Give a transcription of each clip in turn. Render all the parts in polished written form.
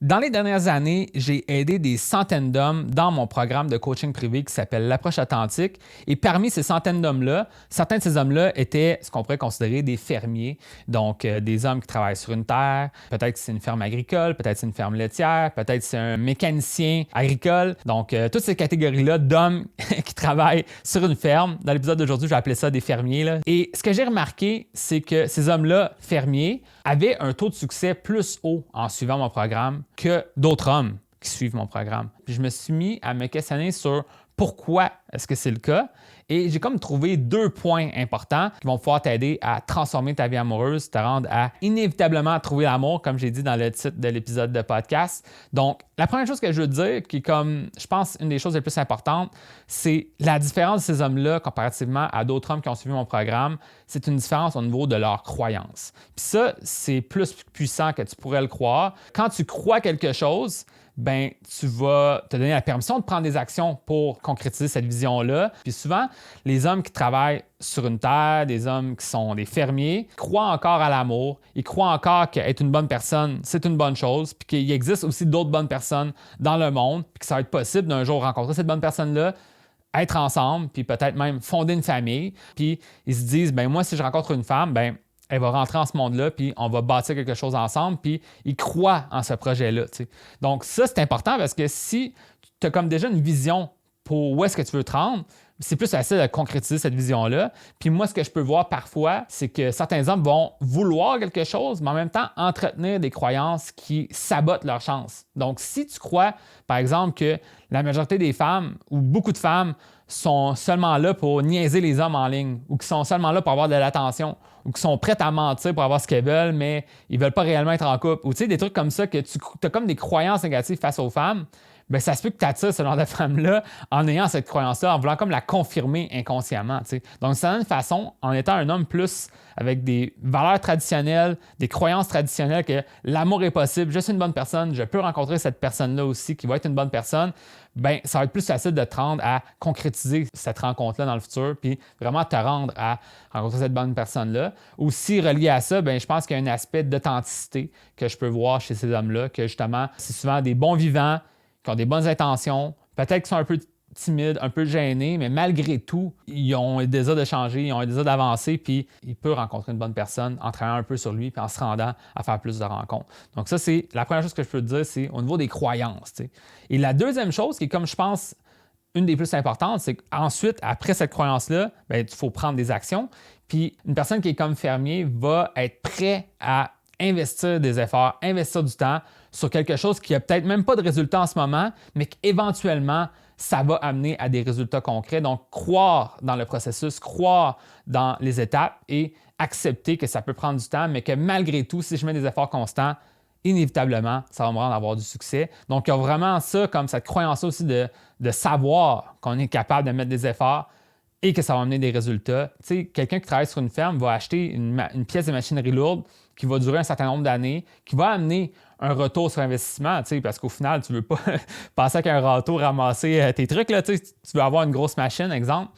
Dans les dernières années, j'ai aidé des centaines d'hommes dans mon programme de coaching privé qui s'appelle l'approche authentique. Et parmi ces centaines d'hommes-là, certains de ces hommes-là étaient ce qu'on pourrait considérer des fermiers. Donc, des hommes qui travaillent sur une terre. Peut-être que c'est une ferme agricole, peut-être que c'est une ferme laitière, peut-être que c'est un mécanicien agricole. Donc, toutes ces catégories-là d'hommes qui travaillent sur une ferme. Dans l'épisode d'aujourd'hui, je vais appeler ça des fermiers, là. Et ce que j'ai remarqué, c'est que ces hommes-là, fermiers, avaient un taux de succès plus haut en suivant mon programme que d'autres hommes qui suivent mon programme. Puis je me suis mis à me questionner sur pourquoi est-ce que c'est le cas. Et j'ai comme trouvé 2 points importants qui vont pouvoir t'aider à transformer ta vie amoureuse, te rendre à inévitablement trouver l'amour, comme j'ai dit dans le titre de l'épisode de podcast. Donc, la première chose que je veux dire, qui est comme, je pense, une des choses les plus importantes, c'est la différence de ces hommes-là comparativement à d'autres hommes qui ont suivi mon programme. C'est une différence au niveau de leur croyance. Puis ça, c'est plus puissant que tu pourrais le croire. Quand tu crois quelque chose, ben tu vas te donner la permission de prendre des actions pour concrétiser cette vision-là. Puis souvent, les hommes qui travaillent sur une terre, des hommes qui sont des fermiers, croient encore à l'amour, ils croient encore qu'être une bonne personne, c'est une bonne chose, puis qu'il existe aussi d'autres bonnes personnes dans le monde, puis que ça va être possible d'un jour rencontrer cette bonne personne-là, être ensemble, puis peut-être même fonder une famille. Puis ils se disent, ben moi, si je rencontre une femme, ben elle va rentrer en ce monde-là, puis on va bâtir quelque chose ensemble, puis ils croient en ce projet-là. T'sais. Donc ça, c'est important parce que si tu as comme déjà une vision pour où est-ce que tu veux te rendre, c'est plus facile de concrétiser cette vision-là. Puis moi, ce que je peux voir parfois, c'est que certains hommes vont vouloir quelque chose, mais en même temps entretenir des croyances qui sabotent leur chance. Donc si tu crois, par exemple, que la majorité des femmes ou beaucoup de femmes sont seulement là pour niaiser les hommes en ligne ou qui sont seulement là pour avoir de l'attention ou qui sont prêtes à mentir pour avoir ce qu'elles veulent, mais ils ne veulent pas réellement être en couple. Ou tu sais, des trucs comme ça que tu as comme des croyances négatives face aux femmes, bien, ça se peut que tu attires ce genre de femme-là en ayant cette croyance-là, en voulant comme la confirmer inconsciemment. T'sais. Donc, c'est une façon, en étant un homme plus avec des valeurs traditionnelles, des croyances traditionnelles que l'amour est possible, je suis une bonne personne, je peux rencontrer cette personne-là aussi qui va être une bonne personne, bien, ça va être plus facile de te rendre à concrétiser cette rencontre-là dans le futur, puis vraiment te rendre à rencontrer cette bonne personne-là. Aussi, relié à ça, bien, je pense qu'il y a un aspect d'authenticité que je peux voir chez ces hommes-là, que justement, c'est souvent des bons vivants, qui ont des bonnes intentions, peut-être qu'ils sont un peu timides, un peu gênés, mais malgré tout, ils ont le désir de changer, ils ont le désir d'avancer, puis ils peuvent rencontrer une bonne personne en travaillant un peu sur lui, puis en se rendant à faire plus de rencontres. Donc ça, c'est la première chose que je peux te dire, c'est au niveau des croyances. T'sais. Et la deuxième chose, qui est comme je pense une des plus importantes, c'est qu'ensuite, après cette croyance-là, bien, il faut prendre des actions. Puis une personne qui est comme fermier va être prêt à investir des efforts, investir du temps sur quelque chose qui n'a peut-être même pas de résultat en ce moment, mais qu'éventuellement, ça va amener à des résultats concrets. Donc, croire dans le processus, croire dans les étapes et accepter que ça peut prendre du temps, mais que malgré tout, si je mets des efforts constants, inévitablement, ça va me rendre à avoir du succès. Donc, il y a vraiment ça, comme cette croyance aussi de savoir qu'on est capable de mettre des efforts et que ça va amener des résultats. Tu sais, quelqu'un qui travaille sur une ferme va acheter une pièce de machinerie lourde qui va durer un certain nombre d'années, qui va amener un retour sur investissement, tu sais, parce qu'au final, tu ne veux pas passer avec un râteau ramasser tes trucs, là, tu sais, tu veux avoir une grosse machine, exemple.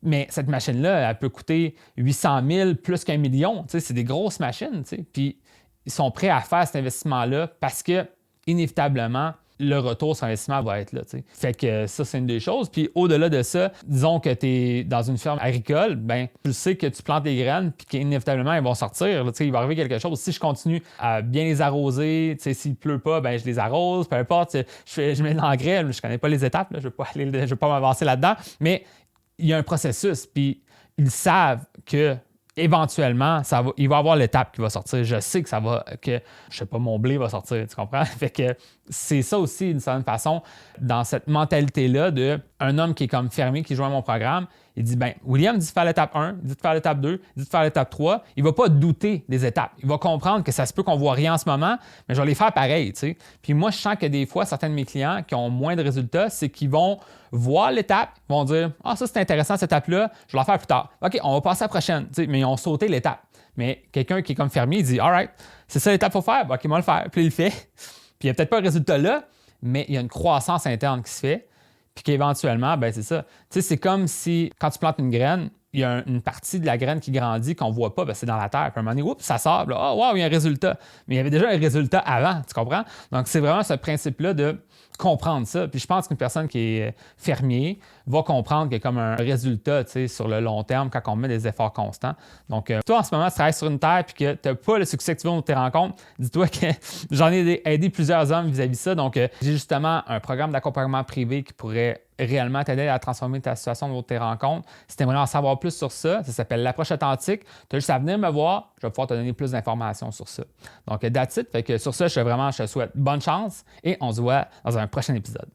Mais cette machine-là, elle peut coûter 800 000 plus qu'1 million. Tu sais, c'est des grosses machines. Tu sais. Puis ils sont prêts à faire cet investissement-là parce que, inévitablement, le retour sur investissement va être là. T'sais. Fait que ça, c'est une des choses. Puis au-delà de ça, disons que tu es dans une ferme agricole, ben tu sais que tu plantes des graines puis qu'inévitablement, elles vont sortir. Là, il va arriver quelque chose. Si je continue à bien les arroser, s'il ne pleut pas, ben je les arrose, peu importe. Je mets de l'engrais, je ne connais pas les étapes, là, je ne vais pas m'avancer là-dedans, mais il y a un processus. Puis ils savent que éventuellement, il va y avoir l'étape qui va sortir. Je sais que je sais pas, mon blé va sortir, tu comprends? Fait que c'est ça aussi, d'une certaine façon, dans cette mentalité-là d'un homme qui est comme fermier, qui joint mon programme, il dit, ben William dit de faire l'étape 1, il dit de faire l'étape 2, il dit de faire l'étape 3. Il ne va pas douter des étapes. Il va comprendre que ça se peut qu'on ne voit rien en ce moment, mais je vais les faire pareil, tu sais. Puis moi, je sens que des fois, certains de mes clients qui ont moins de résultats, c'est qu'ils vont voir l'étape, ils vont dire, ah, ça c'est intéressant cette étape-là, je vais la faire plus tard. OK, on va passer à la prochaine, tu sais, mais ils ont sauté l'étape. Mais quelqu'un qui est comme fermier, il dit, all right, c'est ça l'étape qu'il faut faire, OK, on va le faire. Puis il le fait. Puis il n'y a peut-être pas un résultat là, mais il y a une croissance interne qui se fait. Puis qu'éventuellement, ben c'est ça. Tu sais, c'est comme si, quand tu plantes une graine, il y a une partie de la graine qui grandit qu'on ne voit pas, c'est dans la terre. Puis à un moment donné, oups, ça sort, là, oh, wow, il y a un résultat. Mais il y avait déjà un résultat avant, tu comprends? Donc, c'est vraiment ce principe-là de comprendre ça. Puis je pense qu'une personne qui est fermier va comprendre qu'il y a comme un résultat sur le long terme quand on met des efforts constants. Donc, toi, en ce moment, tu travailles sur une terre et que tu n'as pas le succès que tu veux dans tes rencontres, dis-toi que j'en ai aidé plusieurs hommes vis-à-vis de ça. Donc, j'ai justement un programme d'accompagnement privé qui pourrait réellement t'aider à transformer ta situation dans tes rencontres. Si tu aimerais en savoir plus sur ça, ça s'appelle l'approche authentique. Tu as juste à venir me voir, je vais pouvoir te donner plus d'informations sur ça. Donc, that's it. Fait que sur ça, je te souhaite bonne chance et on se voit dans un prochain épisode.